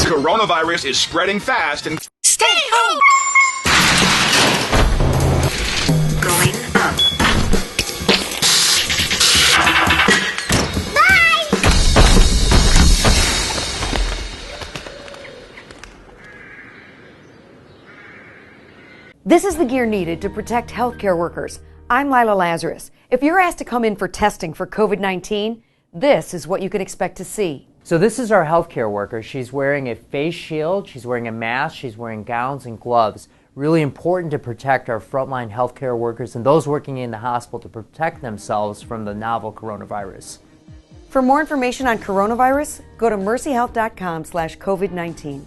Coronavirus is spreading fast and stay home. Going up. Bye. This is the gear needed to protect healthcare workers. I'm Lila Lazarus. If you're asked to come in for testing for COVID-19, this is what you can expect to see. So this is our healthcare worker. She's wearing a face shield, she's wearing a mask, she's wearing gowns and gloves. Really important to protect our frontline healthcare workers and those working in the hospital to protect themselves from the novel coronavirus. For more information on coronavirus, go to mercyhealth.com/COVID-19.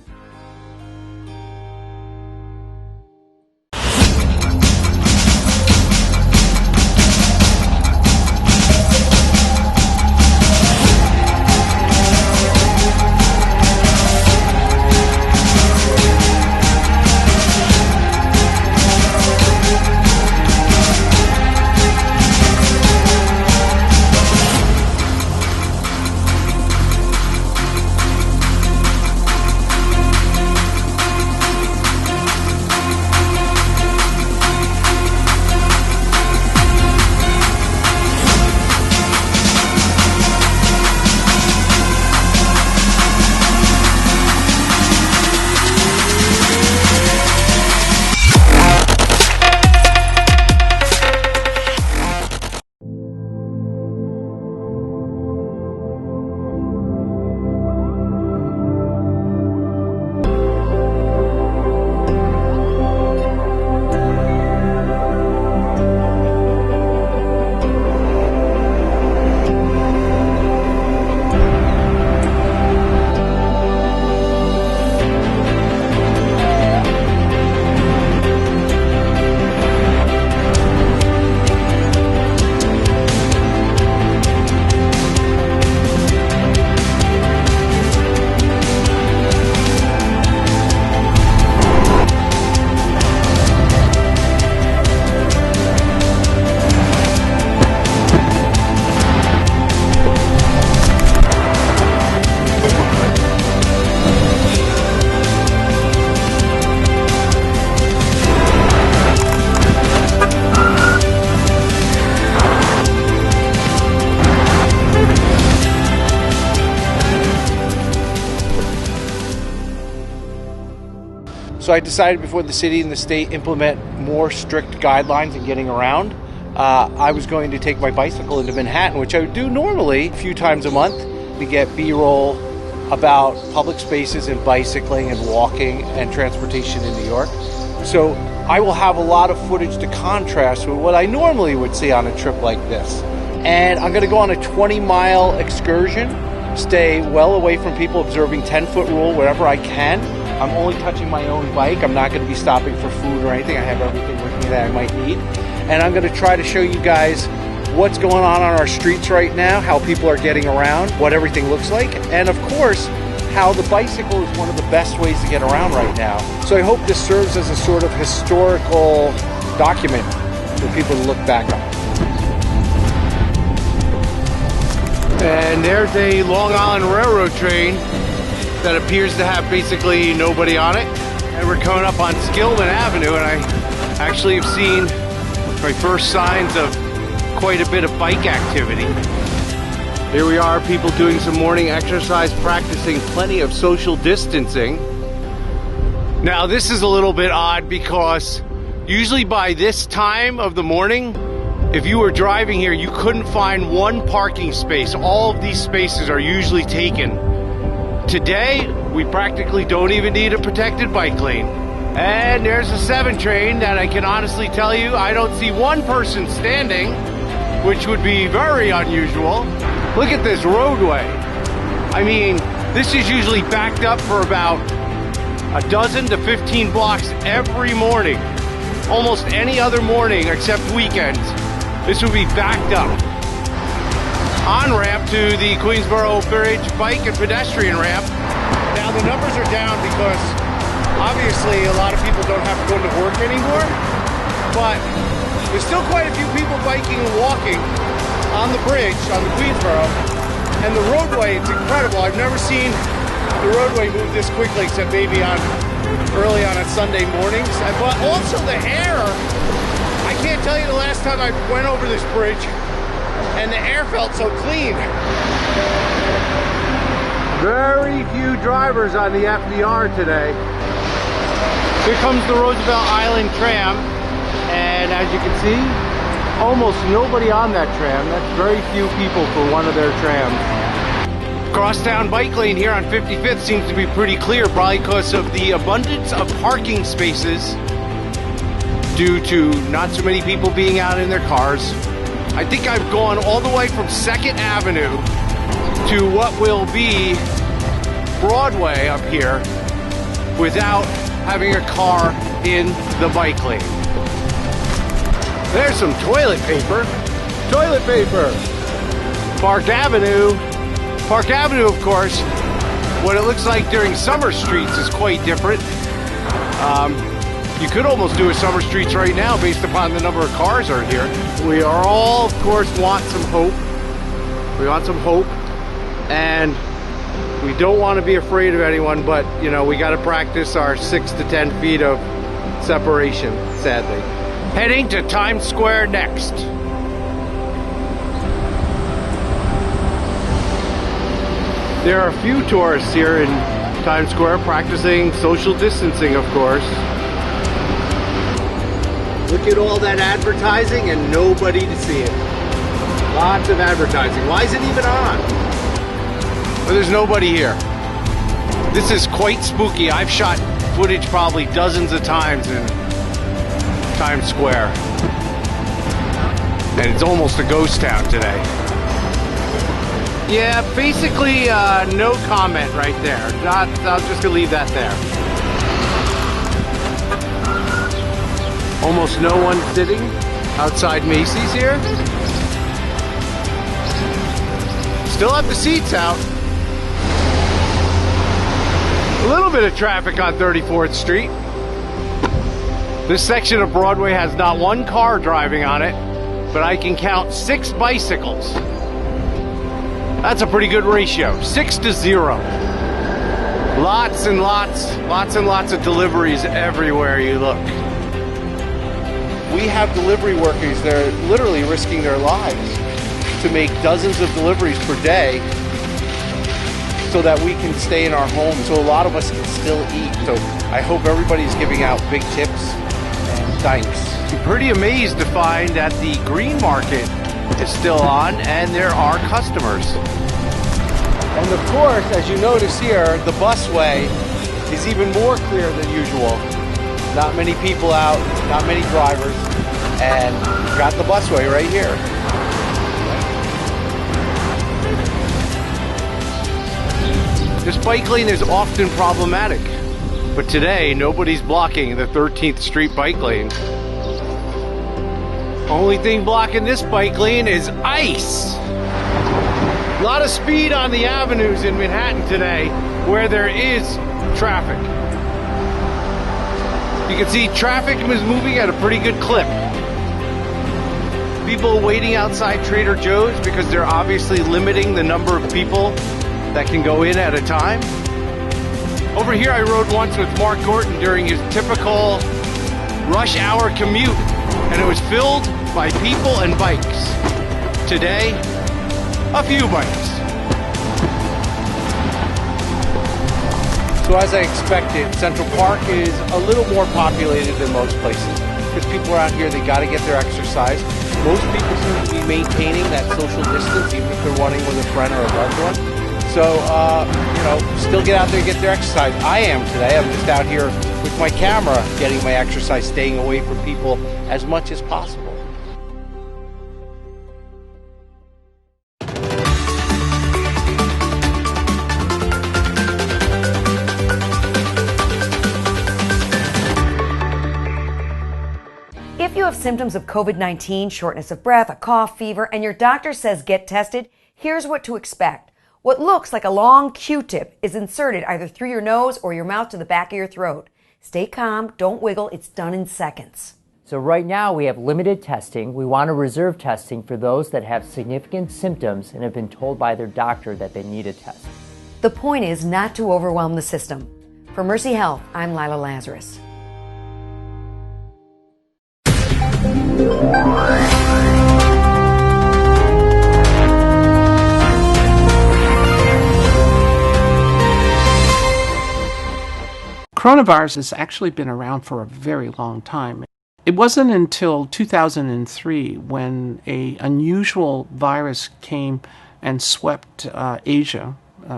So I decided before the city and the state implement more strict guidelines in getting around, I was going to take my bicycle into Manhattan, which I would do normally a few times a month, to get B-roll about public spaces and bicycling and walking and transportation in New York. So I will have a lot of footage to contrast with what I normally would see on a trip like this. And I'm going to go on a 20-mile excursion, stay well away from people, observing 10-foot rule wherever I can. I'm only touching my own bike. I'm not going to be stopping for food or anything. I have everything with me that I might need. And I'm going to try to show you guys what's going on our streets right now, how people are getting around, what everything looks like, and of course, how the bicycle is one of the best ways to get around right now. So I hope this serves as a sort of historical document for people to look back on. And there's a Long Island Railroad train that appears to have basically nobody on it. And we're coming up on Skillman Avenue, and I actually have seen my first signs of quite a bit of bike activity. Here we are, people doing some morning exercise, practicing plenty of social distancing. Now this is a little bit odd because usually by this time of the morning, if you were driving here, you couldn't find one parking space. All of these spaces are usually taken. Today, we practically don't even need a protected bike lane. And there's a 7 train that I can honestly tell you, I don't see one person standing, which would be very unusual. Look at this roadway. I mean, this is usually backed up for about a dozen to 15 blocks every morning. Almost any other morning except weekends, this would be backed up. On-ramp to the Queensboro Bridge bike and pedestrian ramp. Now the numbers are down because obviously a lot of people don't have to go to work anymore, but there's still quite a few people biking and walking on the bridge, on the Queensboro. roadway, it's incredible. I've never seen the roadway move this quickly, except maybe early on Sunday mornings. But also the air. I can't tell you the last time I went over this bridge and the air felt so clean. Very few drivers on the FDR today. Here comes the Roosevelt Island tram, and as you can see, almost nobody on that tram. That's very few people for one of their trams. Crosstown bike lane here on 55th seems to be pretty clear, probably because of the abundance of parking spaces due to not so many people being out in their cars. I think I've gone all the way from 2nd Avenue to what will be Broadway up here without having a car in the bike lane. There's some toilet paper. Toilet paper! Park Avenue. Park Avenue, of course, what it looks like during summer streets is quite different. You could almost do a summer streets right now based upon the number of cars are here. We are all, of course, want some hope. We want some hope, and we don't want to be afraid of anyone, but, you know, we got to practice our 6 to 10 feet of separation, sadly. Heading to Times Square next. There are a few tourists here in Times Square practicing social distancing, of course. Look at all that advertising and nobody to see it. Lots of advertising. Why is it even on? Well, there's nobody here. This is quite spooky. I've shot footage probably dozens of times in Times Square. And it's almost a ghost town today. Yeah, basically no comment right there. I'm just gonna leave that there. Almost no one sitting outside Macy's here. Still have the seats out. A little bit of traffic on 34th Street. This section of Broadway has not one car driving on it, but I can count 6 bicycles. That's a pretty good ratio, 6 to 0. Lots and lots of deliveries everywhere you look. We have delivery workers that are literally risking their lives to make dozens of deliveries per day so that we can stay in our homes, so a lot of us can still eat. So I hope everybody's giving out big tips and thanks. I'm pretty amazed to find that the green market is still on and there are customers. And of course, as you notice here, the busway is even more clear than usual. Not many people out, not many drivers, and we've got the busway right here. This bike lane is often problematic, but today nobody's blocking the 13th Street bike lane. Only thing blocking this bike lane is ice. A lot of speed on the avenues in Manhattan today where there is traffic. You can see traffic is moving at a pretty good clip. People waiting outside Trader Joe's because they're obviously limiting the number of people that can go in at a time. Over here I rode once with Mark Gordon during his typical rush hour commute, and it was filled by people and bikes. Today, a few bikes. So as I expected, Central Park is a little more populated than most places. Because people are out here, they got to get their exercise. Most people seem to be maintaining that social distance, even if they're running with a friend or a loved one. So, you know, still get out there and get their exercise. I am today. I'm just out here with my camera, getting my exercise, staying away from people as much as possible. If you have symptoms of COVID-19, shortness of breath, a cough, fever, and your doctor says get tested, here's what to expect. What looks like a long Q-tip is inserted either through your nose or your mouth to the back of your throat. Stay calm, don't wiggle, it's done in seconds. So right now we have limited testing. We want to reserve testing for those that have significant symptoms and have been told by their doctor that they need a test. The point is not to overwhelm the system. For Mercy Health, I'm Lila Lazarus. Coronavirus has actually been around for a very long time. It wasn't until 2003 when an unusual virus came and swept Asia,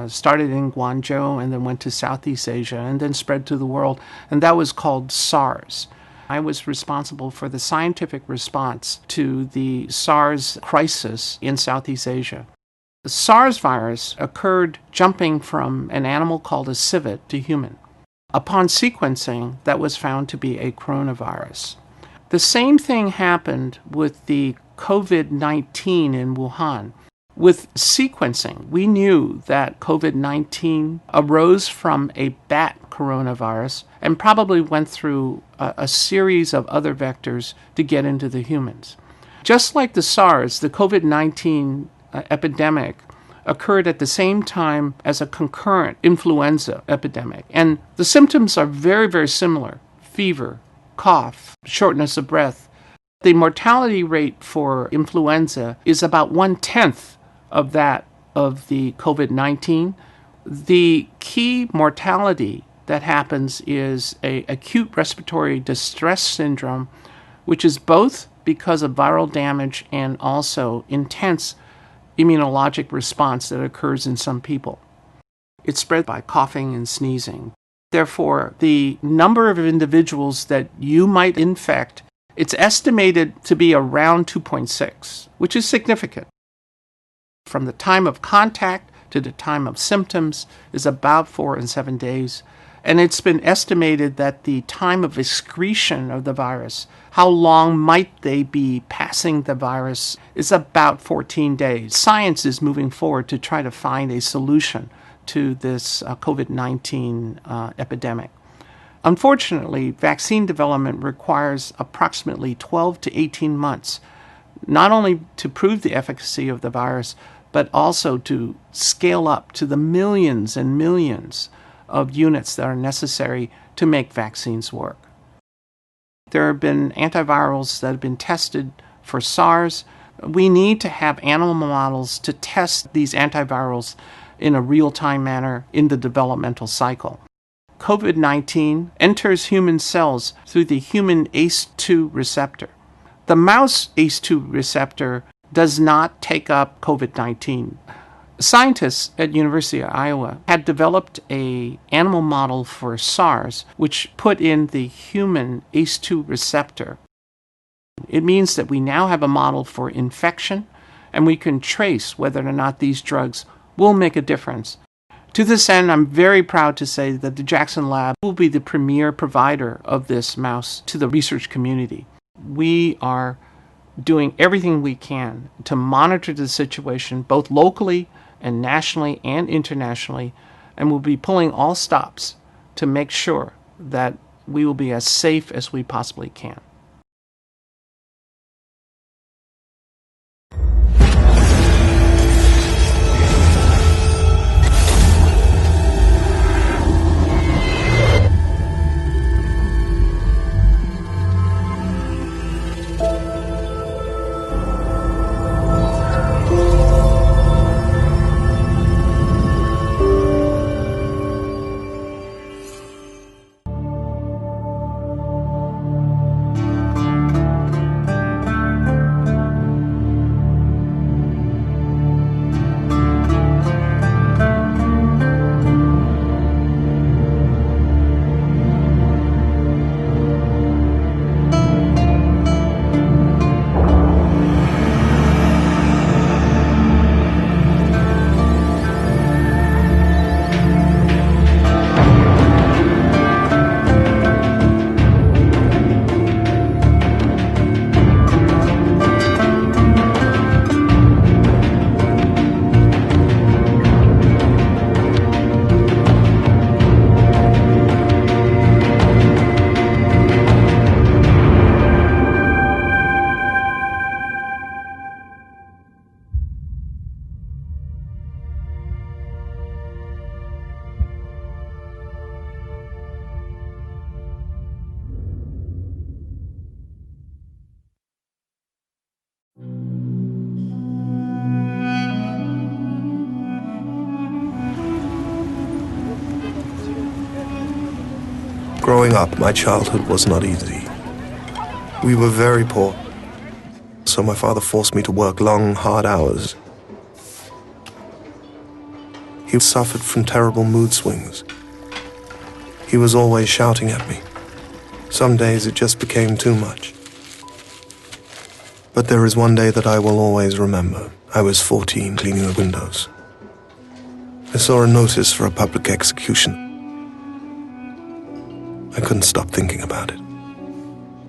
started in Guangzhou and then went to Southeast Asia and then spread to the world, and that was called SARS. I was responsible for the scientific response to the SARS crisis in Southeast Asia. The SARS virus occurred jumping from an animal called a civet to human. Upon sequencing, that was found to be a coronavirus. The same thing happened with the COVID-19 in Wuhan. With sequencing, we knew that COVID-19 arose from a bat coronavirus and probably went through a series of other vectors to get into the humans. Just like the SARS, the COVID-19 epidemic occurred at the same time as a concurrent influenza epidemic. And the symptoms are very, very similar. Fever, cough, shortness of breath. The mortality rate for influenza is about 1/10 of that of the COVID-19. The key mortality that happens is an acute respiratory distress syndrome, which is both because of viral damage and also intense immunologic response that occurs in some people. It's spread by coughing and sneezing. Therefore, the number of individuals that you might infect, it's estimated to be around 2.6, which is significant. From the time of contact to the time of symptoms is about 4 and 7 days. And it's been estimated that the time of excretion of the virus, how long might they be passing the virus, is about 14 days. Science is moving forward to try to find a solution to this COVID-19 epidemic. Unfortunately, vaccine development requires approximately 12 to 18 months, not only to prove the efficacy of the virus, but also to scale up to the millions and millions of units that are necessary to make vaccines work. There have been antivirals that have been tested for SARS. We need to have animal models to test these antivirals in a real-time manner in the developmental cycle. COVID-19 enters human cells through the human ACE2 receptor. The mouse ACE2 receptor does not take up COVID-19. Scientists at University of Iowa had developed an animal model for SARS, which put in the human ACE2 receptor. It means that we now have a model for infection, and we can trace whether or not these drugs will make a difference. To this end, I'm very proud to say that the Jackson Lab will be the premier provider of this mouse to the research community. We are doing everything we can to monitor the situation both locally and nationally and internationally, and we'll be pulling all stops to make sure that we will be as safe as we possibly can. Growing up, my childhood was not easy. We were very poor, so my father forced me to work long, hard hours. He suffered from terrible mood swings. He was always shouting at me. Some days it just became too much. But there is one day that I will always remember. I was 14, cleaning the windows. I saw a notice for a public execution. I couldn't stop thinking about it.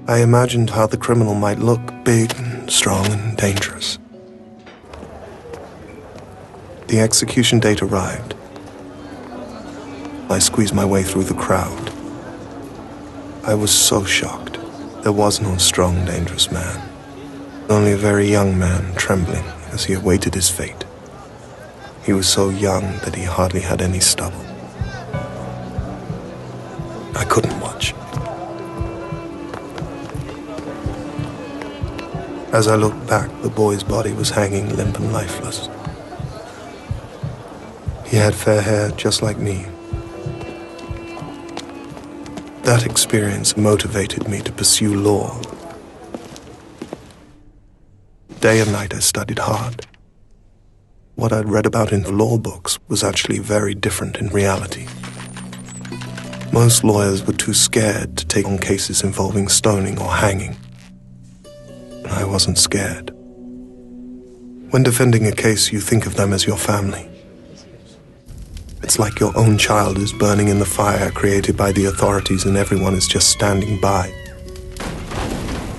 I imagined how the criminal might look, big and strong and dangerous. The execution date arrived. I squeezed my way through the crowd. I was so shocked. There was no strong, dangerous man. Only a very young man trembling as he awaited his fate. He was so young that he hardly had any stubble. I couldn't watch. As I looked back, the boy's body was hanging limp and lifeless. He had fair hair just like me. That experience motivated me to pursue law. Day and night I studied hard. What I'd read about in the law books was actually very different in reality. Most lawyers were too scared to take on cases involving stoning or hanging. And I wasn't scared. When defending a case, you think of them as your family. It's like your own child is burning in the fire created by the authorities and everyone is just standing by.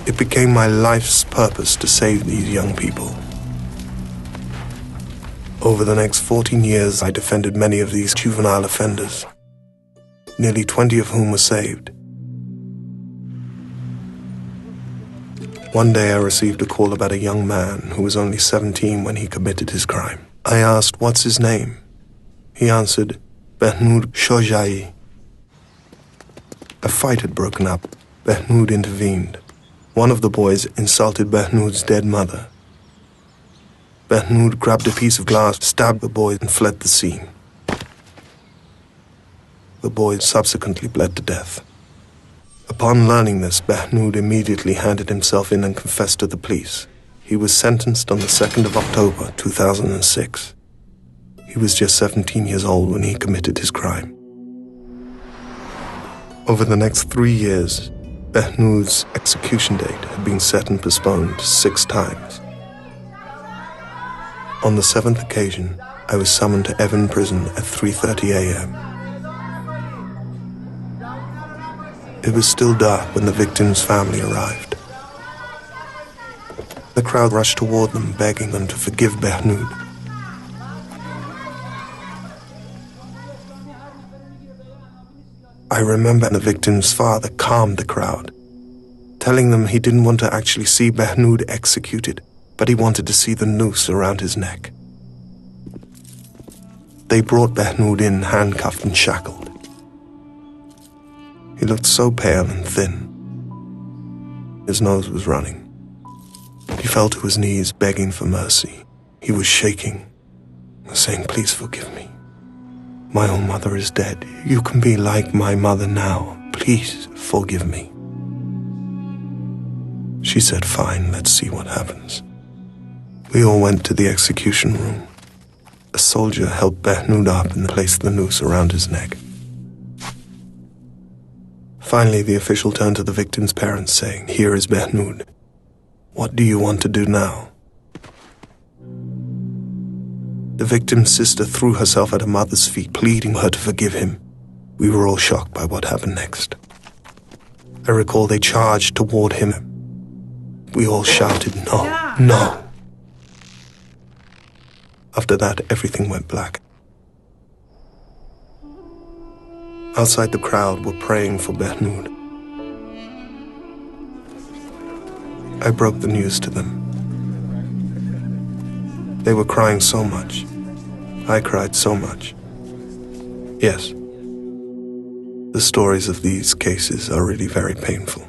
It became my life's purpose to save these young people. Over the next 14 years, I defended many of these juvenile offenders, nearly 20 of whom were saved. One day I received a call about a young man who was only 17 when he committed his crime. I asked, "What's his name?" He answered, "Behnoud Shojaei." A fight had broken up. Behnoud intervened. One of the boys insulted Behnoud's dead mother. Behnoud grabbed a piece of glass, stabbed the boy, and fled the scene. The boy subsequently bled to death. Upon learning this, Behnoud immediately handed himself in and confessed to the police. He was sentenced on the 2nd of October, 2006. He was just 17 years old when he committed his crime. Over the next 3 years, Behnoud's execution date had been set and postponed 6 times. On the 7th occasion, I was summoned to Evin Prison at 3:30 a.m. It was still dark when the victim's family arrived. The crowd rushed toward them, begging them to forgive Behnoud. I remember the victim's father calmed the crowd, telling them he didn't want to actually see Behnoud executed, but he wanted to see the noose around his neck. They brought Behnoud in handcuffed and shackled. He looked so pale and thin. His nose was running. He fell to his knees, begging for mercy. He was shaking, saying, "Please forgive me. My own mother is dead. You can be like my mother now. Please forgive me." She said, "Fine, let's see what happens." We all went to the execution room. A soldier helped Behnoud up and placed the noose around his neck. Finally, the official turned to the victim's parents, saying, "Here is Behnoud. What do you want to do now?" The victim's sister threw herself at her mother's feet, pleading her to forgive him. We were all shocked by what happened next. I recall they charged toward him. We all shouted, "No, no." After that, everything went black. Outside, the crowd were praying for Behnoud. I broke the news to them. They were crying so much. I cried so much. Yes, the stories of these cases are really very painful.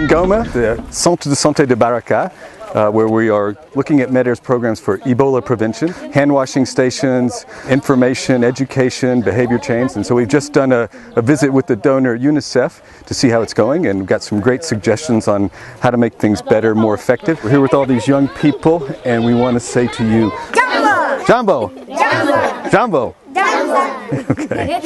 in Goma, the Centre de Santé de Baraka, where we are looking at MEDER's programs for Ebola prevention, hand washing stations, information, education, behavior change. And so we've just done a visit with the donor UNICEF to see how it's going, and got some great suggestions on how to make things better, more effective. We're here with all these young people, and we want to say to you, Jambo! Jambo! Jambo! Jambo! Okay.